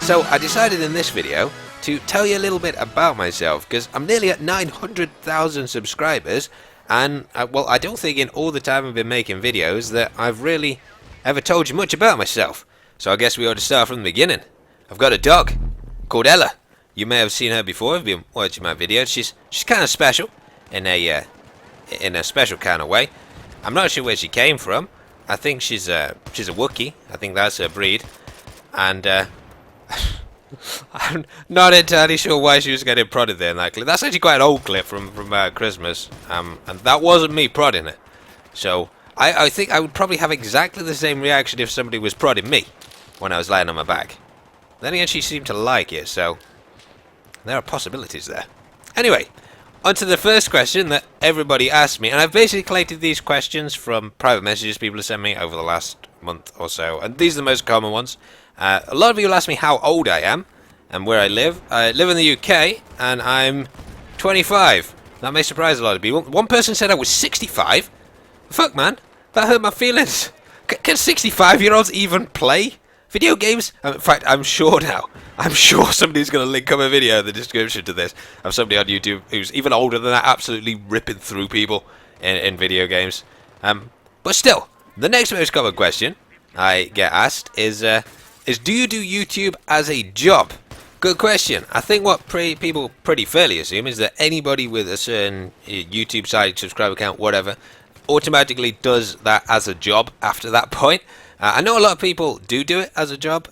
So I decided in this video to tell you a little bit about myself, because I'm nearly at 900,000 subscribers, and well, I don't think in all the time I've been making videos that I've really ever told you much about myself. So I guess we ought to start from the beginning. I've got a dog called Ella. You may have seen her before if you've been watching my videos. She's kind of special in a special kind of way. I'm not sure where she came from. I think she's a Wookiee. I think that's her breed, and I'm not entirely sure why she was getting prodded there in that clip. That's actually quite an old clip from Christmas, and that wasn't me prodding it. So I think I would probably have exactly the same reaction if somebody was prodding me when I was lying on my back. Then again, she seemed to like it, so there are possibilities there. Anyway, on to the first question that everybody asked me, and I've basically collated these questions from private messages people have sent me over the last month or so, and these are the most common ones. A lot of people ask me how old I am and where I live. I live in the UK, and I'm 25. That may surprise a lot of people. One person said I was 65. Fuck, man, that hurt my feelings. Can 65-year-olds even play video games? In fact, I'm sure somebody's going to link up a video in the description to this of somebody on YouTube who's even older than that, absolutely ripping through people in video games. But still, the next most common question I get asked is do you do YouTube as a job? Good question. I think what people pretty fairly assume is that anybody with a certain YouTube site, subscriber count, whatever, automatically does that as a job after that point. I know a lot of people do it as a job,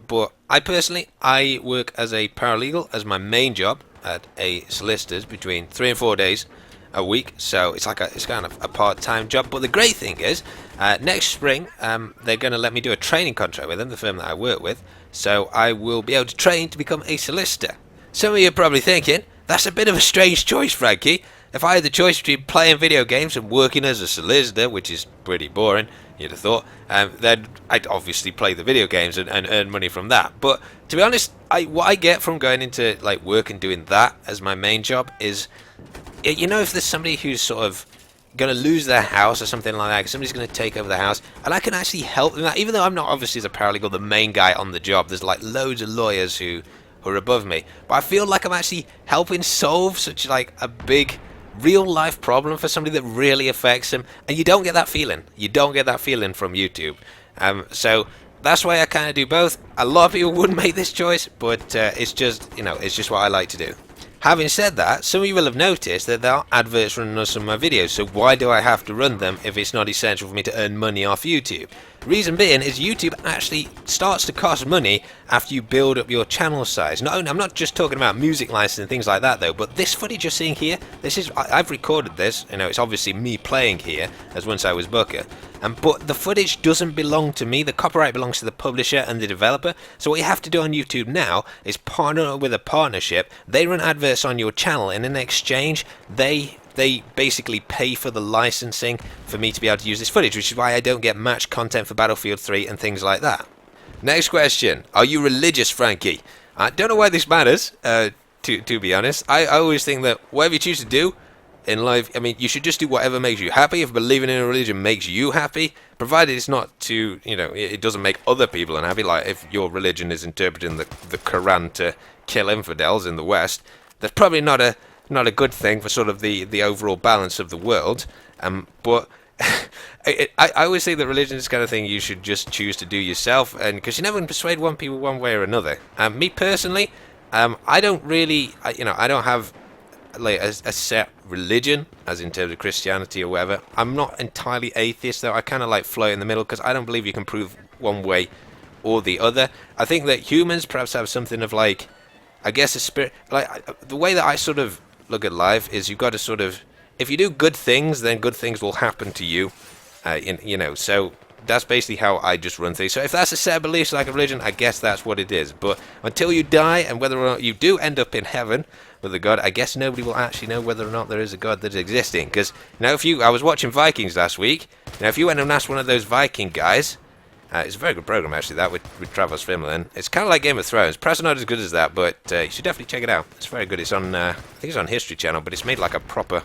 but I work as a paralegal as my main job at a solicitor's between 3 and 4 days a week, so it's kind of a part-time job. But the great thing is, next spring they're going to let me do a training contract with them, the firm that I work with, so I will be able to train to become a solicitor. Some of you are probably thinking, that's a bit of a strange choice, Frankie. If I had the choice between playing video games and working as a solicitor, which is pretty boring, you'd have thought, then I'd obviously play the video games and earn money from that. But to be honest, what I get from going into like work and doing that as my main job is, you know, if there's somebody who's sort of going to lose their house or something like that, somebody's going to take over the house, and I can actually help them that, even though I'm not obviously as a paralegal the main guy on the job. There's like loads of lawyers who are above me, but I feel like I'm actually helping solve such like a big real life problem for somebody that really affects them, and you don't get that feeling. You don't get that feeling from YouTube. So that's why I kind of do both. A lot of people wouldn't make this choice, but it's just, you know, it's just what I like to do. Having said that, some of you will have noticed that there are adverts running on some of my videos, so why do I have to run them if it's not essential for me to earn money off YouTube? Reason being is YouTube actually starts to cost money after you build up your channel size. I'm not just talking about music license and things like that though, but this footage you're seeing here, I've recorded this, you know, it's obviously me playing here as once I was Booker. But the footage doesn't belong to me. The copyright belongs to the publisher and the developer. So what you have to do on YouTube now is partner with a partnership. They run adverts on your channel, and in exchange, they basically pay for the licensing for me to be able to use this footage, which is why I don't get match content for Battlefield 3 and things like that. Next question. Are you religious, Frankie? I don't know why this matters, to be honest. I always think that whatever you choose to do in life, I mean, you should just do whatever makes you happy. If believing in a religion makes you happy, provided it's not to, you know, it doesn't make other people unhappy, like if your religion is interpreting the Quran to kill infidels in the West, that's probably not a good thing for sort of the overall balance of the world. But I always say that religion is the kind of thing you should just choose to do yourself, and because you never can persuade one people one way or another. Me personally, I don't really, I don't have like a set religion as in terms of Christianity or whatever. I'm not entirely atheist though. I kind of like float in the middle because I don't believe you can prove one way or the other. I think that humans perhaps have something of like, I guess, a spirit. Like the way that I sort of look at life is you've got to sort of, if you do good things, then good things will happen to you. So that's basically how I just run things. So if that's a set of beliefs like a religion, I guess that's what it is. But until you die, and whether or not you do end up in heaven with a god, I guess nobody will actually know whether or not there is a god that is existing. Because, I was watching Vikings last week. If you went and asked one of those Viking guys, it's a very good program actually, that with Travis Finland. It's kind of like Game of Thrones. Perhaps not as good as that, but you should definitely check it out. It's very good. It's on, I think it's on History Channel, but it's made like a proper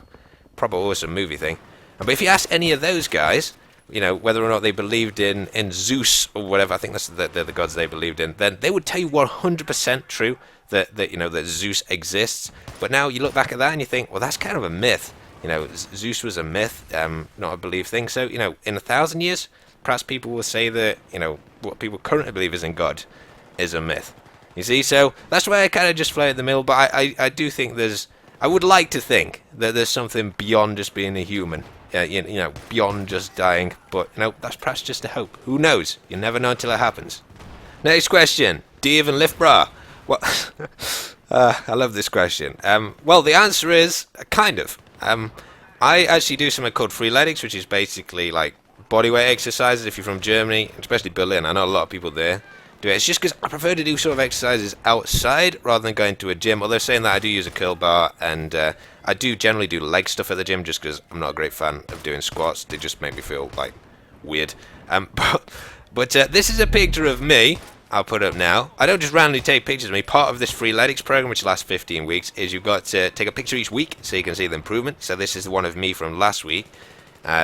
awesome movie thing. But if you ask any of those guys you know, whether or not they believed in Zeus or whatever, I think that's they're the gods they believed in, then they would tell you 100% true that you know that Zeus exists. But now you look back at that and you think, well, that's kind of a myth. You know, Zeus was a myth, not a believed thing. So, you know, in 1,000 years, perhaps people will say that, you know, what people currently believe is in God is a myth. You see, so that's why I kind of just float in the middle. But I do think I would like to think that there's something beyond just being a human. You know, beyond just dying. But, you know, that's perhaps just a hope. Who knows? You never know until it happens. Next question. Do you even lift bra? Well, I love this question. Well, the answer is kind of. I actually do something called freeletics, which is basically like bodyweight exercises. If you're from Germany, especially Berlin, I know a lot of people there do it. It's just because I prefer to do sort of exercises outside rather than going to a gym. Although saying that, I do use a curl bar, and I do generally do leg stuff at the gym just because I'm not a great fan of doing squats. They just make me feel like weird. But this is a picture of me. I'll put it up now. I don't just randomly take pictures of me. Part of this freeletics program, which lasts 15 weeks, is you've got to take a picture each week so you can see the improvement. So this is the one of me from last week.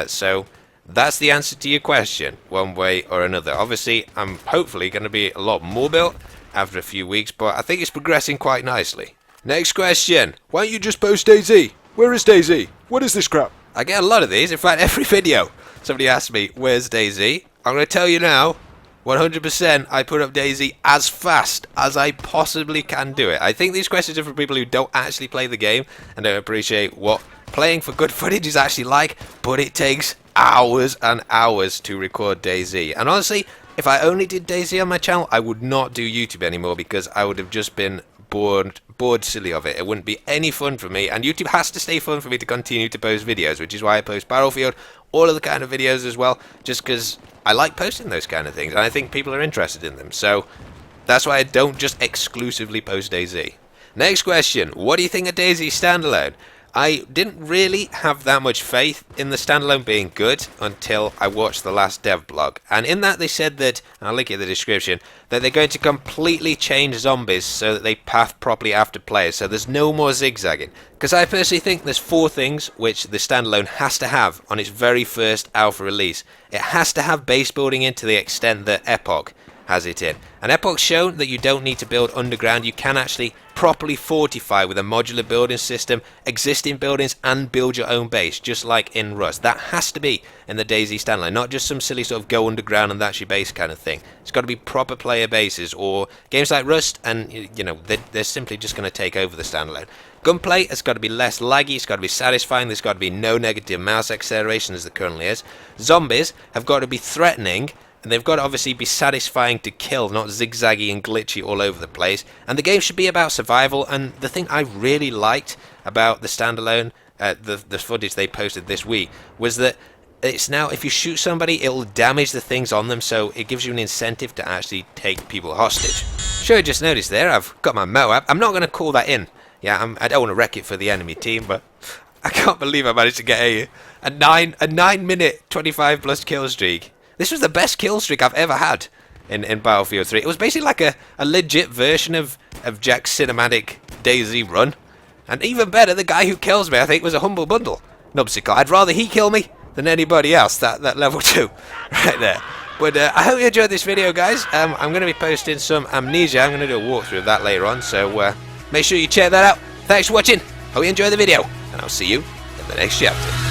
So that's the answer to your question, one way or another. Obviously, I'm hopefully going to be a lot more built after a few weeks, but I think it's progressing quite nicely. Next question. Why don't you just post DayZ? Where is DayZ? What is this crap? I get a lot of these. In fact, every video somebody asks me, where's DayZ? I'm going to tell you now, 100% I put up DayZ as fast as I possibly can do it. I think these questions are for people who don't actually play the game and don't appreciate what playing for good footage is actually like, but it takes hours and hours to record DayZ. And honestly, if I only did DayZ on my channel, I would not do YouTube anymore because I would have just been bored silly of it. It wouldn't be any fun for me, and YouTube has to stay fun for me to continue to post videos, which is why I post Battlefield, all of the kind of videos as well, just because I like posting those kind of things, and I think people are interested in them. So that's why I don't just exclusively post DayZ. Next question. What do you think of DayZ standalone? I didn't really have that much faith in the standalone being good until I watched the last dev blog. And in that they said that, and I'll link it in the description, that they're going to completely change zombies so that they path properly after players, so there's no more zigzagging. Because I personally think there's 4 things which the standalone has to have on its very first alpha release. It has to have base building in to the extent that Epoch has it in. And Epoch's shown that you don't need to build underground. You can actually properly fortify with a modular building system, existing buildings, and build your own base, just like in Rust. That has to be in the DayZ standalone, not just some silly sort of go underground and that's your base kind of thing. It's got to be proper player bases, or games like Rust, and you know, they're simply just going to take over the standalone. Gunplay has got to be less laggy, it's got to be satisfying, there's got to be no negative mouse acceleration as there currently is. Zombies have got to be threatening, and they've got to obviously be satisfying to kill, not zigzaggy and glitchy all over the place. And the game should be about survival. And the thing I really liked about the standalone, the footage they posted this week, was that it's now, if you shoot somebody, it'll damage the things on them, so it gives you an incentive to actually take people hostage. Sure, just noticed there, I've got my Moab. I'm not going to call that in. Yeah, I don't want to wreck it for the enemy team, but I can't believe I managed to get a 9 minute 25 plus kill streak. This was the best kill streak I've ever had in Battlefield 3. It was basically like a legit version of Jack's cinematic DayZ run. And even better, the guy who kills me, I think, was a humble bundle. Nubsicle. I'd rather he kill me than anybody else, that level 2 right there. But I hope you enjoyed this video, guys. I'm going to be posting some Amnesia. I'm going to do a walkthrough of that later on, so make sure you check that out. Thanks for watching. Hope you enjoyed the video, and I'll see you in the next chapter.